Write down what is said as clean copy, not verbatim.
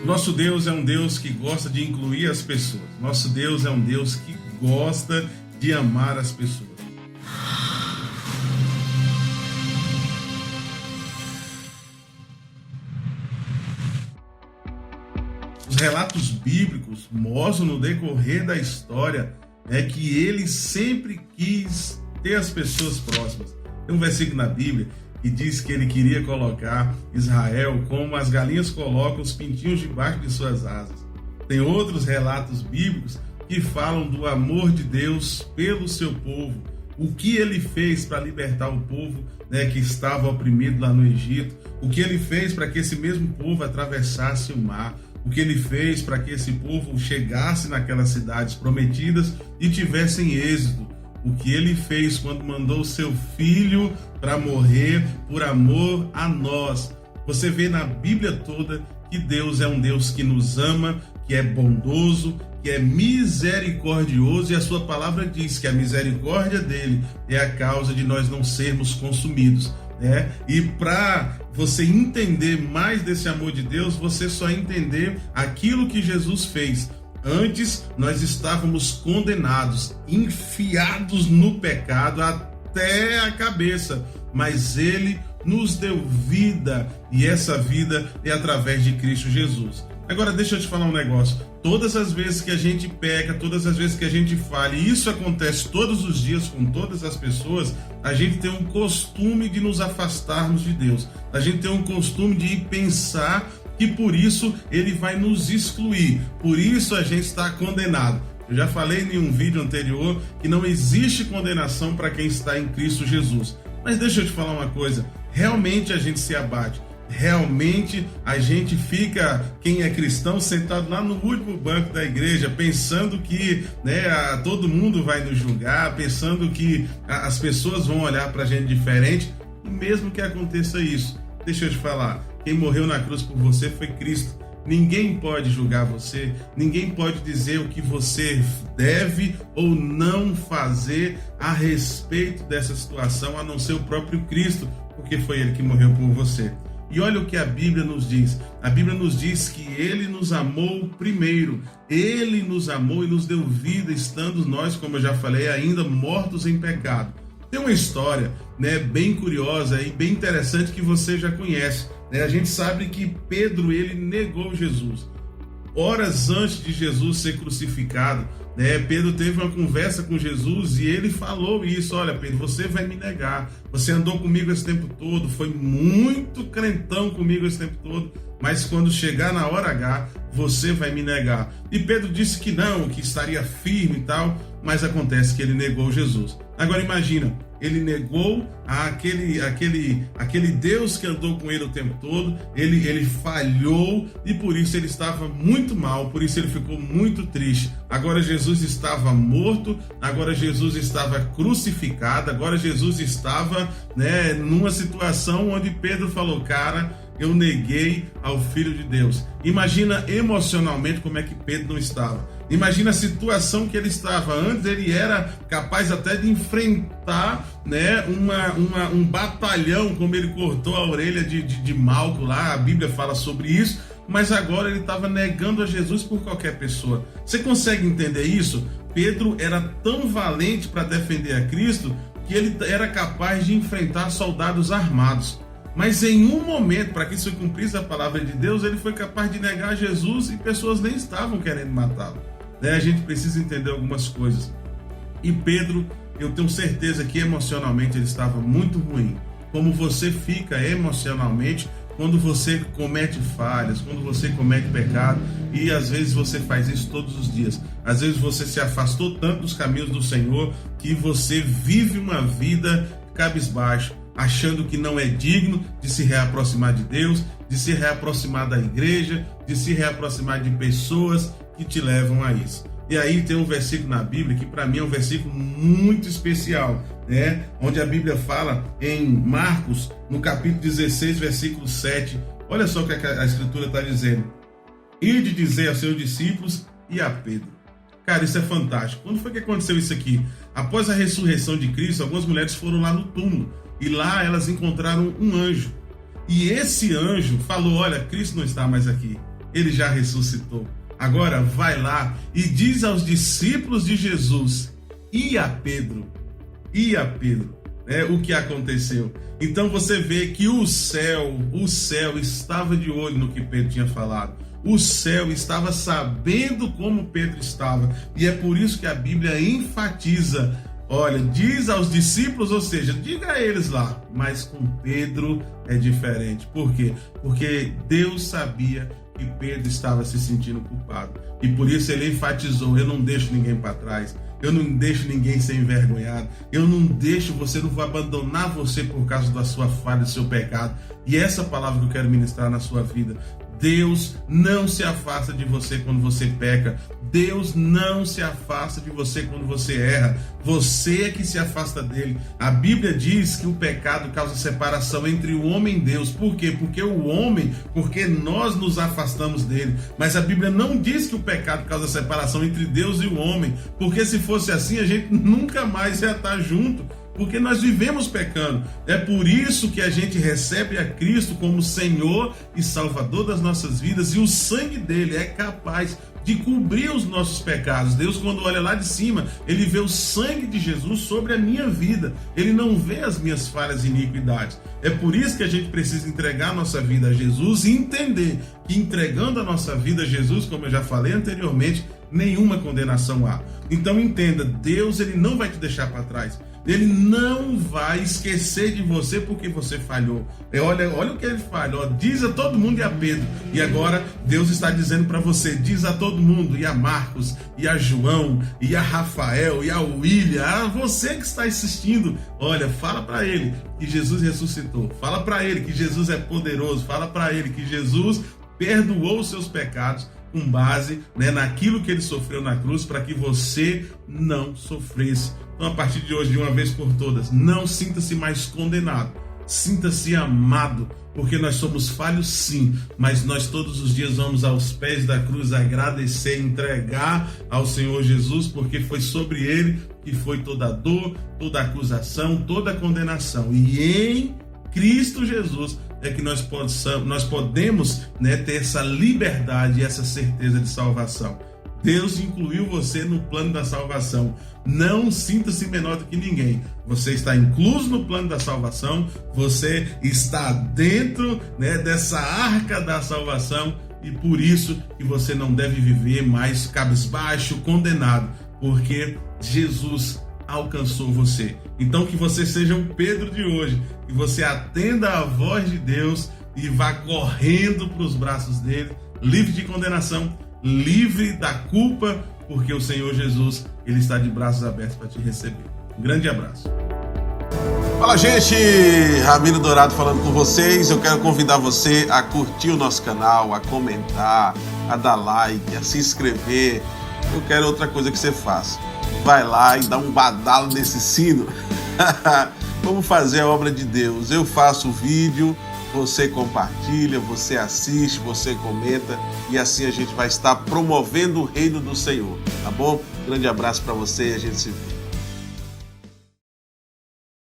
Nosso Deus é um Deus que gosta de incluir as pessoas. Nosso Deus é um Deus que gosta de amar as pessoas. Os relatos bíblicos mostram no decorrer da história que ele sempre quis ter as pessoas próximas. Tem um versículo na Bíblia que diz que ele queria colocar Israel como as galinhas colocam os pintinhos debaixo de suas asas. Tem outros relatos bíblicos que falam do amor de Deus pelo seu povo, o que ele fez para libertar o povo que estava oprimido lá no Egito, o que ele fez para que esse mesmo povo atravessasse o mar, o que ele fez para que esse povo chegasse naquelas cidades prometidas e tivessem êxito, o que ele fez quando mandou o seu filho para morrer por amor a nós. Você vê na Bíblia toda que Deus é um Deus que nos ama, que é bondoso, que é misericordioso, e a sua palavra diz que a misericórdia dele é a causa de nós não sermos consumidos. E para você entender mais desse amor de Deus, você só entender aquilo que Jesus fez. Antes nós estávamos condenados, enfiados no pecado até a cabeça, mas ele nos deu vida, e essa vida é através de Cristo Jesus. Agora deixa eu te falar um negócio. Todas as vezes que a gente peca, todas as vezes que a gente falha, e isso acontece todos os dias com todas as pessoas, a gente tem um costume de nos afastarmos de Deus. A gente tem um costume de pensar que por isso ele vai nos excluir. Por isso a gente está condenado. Eu já falei em um vídeo anterior que não existe condenação para quem está em Cristo Jesus. Mas deixa eu te falar uma coisa. Realmente a gente se abate. Realmente a gente fica, quem é cristão, sentado lá no último banco da igreja, pensando que todo mundo vai nos julgar, pensando que as pessoas vão olhar para a gente diferente. E mesmo que aconteça isso, deixa eu te falar, quem morreu na cruz por você foi Cristo. Ninguém pode julgar você, ninguém pode dizer o que você deve ou não fazer a respeito dessa situação, a não ser o próprio Cristo, porque foi ele que morreu por você. E olha o que a Bíblia nos diz. A Bíblia nos diz que ele nos amou primeiro. Ele nos amou e nos deu vida, estando nós, como eu já falei, ainda mortos em pecado. Tem uma história bem curiosa e bem interessante que você já conhece. A gente sabe que Pedro, ele negou Jesus. Horas antes de Jesus ser crucificado, Pedro teve uma conversa com Jesus e ele falou isso: olha, Pedro, você vai me negar, você andou comigo esse tempo todo, foi muito crentão comigo esse tempo todo, mas quando chegar na hora H, você vai me negar. E Pedro disse que não, que estaria firme e tal, mas acontece que ele negou Jesus. Agora imagina, ele negou aquele Deus que andou com ele o tempo todo, ele falhou e por isso ele estava muito mal, por isso ele ficou muito triste. Agora Jesus estava morto, agora Jesus estava crucificado, agora Jesus estava numa situação onde Pedro falou: cara, eu neguei ao Filho de Deus. Imagina emocionalmente como é que Pedro não estava. Imagina a situação que ele estava. Antes ele era capaz até de enfrentar um batalhão, como ele cortou a orelha de Malco lá, a Bíblia fala sobre isso, mas agora ele estava negando a Jesus por qualquer pessoa. Você consegue entender isso? Pedro era tão valente para defender a Cristo que ele era capaz de enfrentar soldados armados. Mas em um momento, para que isso cumprisse a palavra de Deus, ele foi capaz de negar Jesus e pessoas nem estavam querendo matá-lo. A gente precisa entender algumas coisas. E Pedro, eu tenho certeza que emocionalmente ele estava muito ruim. Como você fica emocionalmente quando você comete falhas, quando você comete pecado, e às vezes você faz isso todos os dias. Às vezes você se afastou tanto dos caminhos do Senhor que você vive uma vida cabisbaixo, achando que não é digno de se reaproximar de Deus, de se reaproximar da igreja, de se reaproximar de pessoas que te levam a isso. E aí tem um versículo na Bíblia que para mim é um versículo muito especial, onde a Bíblia fala em Marcos, no capítulo 16, versículo 7. Olha só o que a Escritura está dizendo: ide dizer aos seus discípulos e a Pedro. Cara, isso é fantástico. Quando foi que aconteceu isso aqui? Após a ressurreição de Cristo, algumas mulheres foram lá no túmulo e lá elas encontraram um anjo. E esse anjo falou: olha, Cristo não está mais aqui. ele já ressuscitou. Agora vai lá e diz aos discípulos de Jesus e a Pedro, o que aconteceu. Então você vê que o céu estava de olho no que Pedro tinha falado. O céu estava sabendo como Pedro estava. E é por isso que a Bíblia enfatiza, olha, diz aos discípulos, ou seja, diga a eles lá, mas com Pedro é diferente. Por quê? Porque Deus sabia que Pedro estava se sentindo culpado. E por isso ele enfatizou, eu não deixo ninguém para trás. Eu não deixo ninguém ser envergonhado. Eu não deixo você, não vou abandonar você por causa da sua falha, do seu pecado. E essa palavra que eu quero ministrar na sua vida. Deus não se afasta de você quando você peca. Deus não se afasta de você quando você erra. Você é que se afasta dele. A Bíblia diz que o pecado causa separação entre o homem e Deus. Por quê? Porque nós nos afastamos dele. Mas a Bíblia não diz que o pecado causa separação entre Deus e o homem. Porque se fosse assim, a gente nunca mais ia estar junto. Porque nós vivemos pecando. É por isso que a gente recebe a Cristo como Senhor e Salvador das nossas vidas, e o sangue dele é capaz de cobrir os nossos pecados. Deus, quando olha lá de cima, ele vê o sangue de Jesus sobre a minha vida. Ele não vê as minhas falhas e iniquidades. É por isso que a gente precisa entregar a nossa vida a Jesus e entender que entregando a nossa vida a Jesus, como eu já falei anteriormente, nenhuma condenação há. Então entenda, Deus ele não vai te deixar para trás. Ele não vai esquecer de você porque você falhou. Olha o que ele fala, diz a todo mundo e a Pedro. E agora Deus está dizendo para você, diz a todo mundo, e a Marcos, e a João, e a Rafael, e a William, a você que está assistindo. Olha, fala para ele que Jesus ressuscitou. Fala para ele que Jesus é poderoso. Fala para ele que Jesus perdoou os seus pecados com base naquilo que ele sofreu na cruz, para que você não sofresse. Então, a partir de hoje, de uma vez por todas, não sinta-se mais condenado, sinta-se amado, porque nós somos falhos sim, mas nós todos os dias vamos aos pés da cruz agradecer, entregar ao Senhor Jesus, porque foi sobre ele que foi toda a dor, toda a acusação, toda a condenação. E em Cristo Jesus é que nós podemos ter essa liberdade e essa certeza de salvação. Deus incluiu você no plano da salvação. Não sinta-se menor do que ninguém. Você está incluso no plano da salvação. Você está dentro dessa arca da salvação. E por isso que você não deve viver mais cabisbaixo, condenado. Porque Jesus alcançou você. Então que você seja um Pedro de hoje, que você atenda a voz de Deus e vá correndo para os braços dele, livre de condenação, livre da culpa, porque o Senhor Jesus, ele está de braços abertos para te receber. Um grande abraço. Fala, gente, Ramiro Dourado falando com vocês. Eu quero convidar você a curtir o nosso canal, a comentar, a dar like, a se inscrever. Eu quero outra coisa que você faça. Vai lá e dá um badalo nesse sino. Vamos fazer a obra de Deus. Eu faço o vídeo, você compartilha, você assiste, você comenta, e assim a gente vai estar promovendo o reino do Senhor, tá bom? Grande abraço para você e a gente se vê.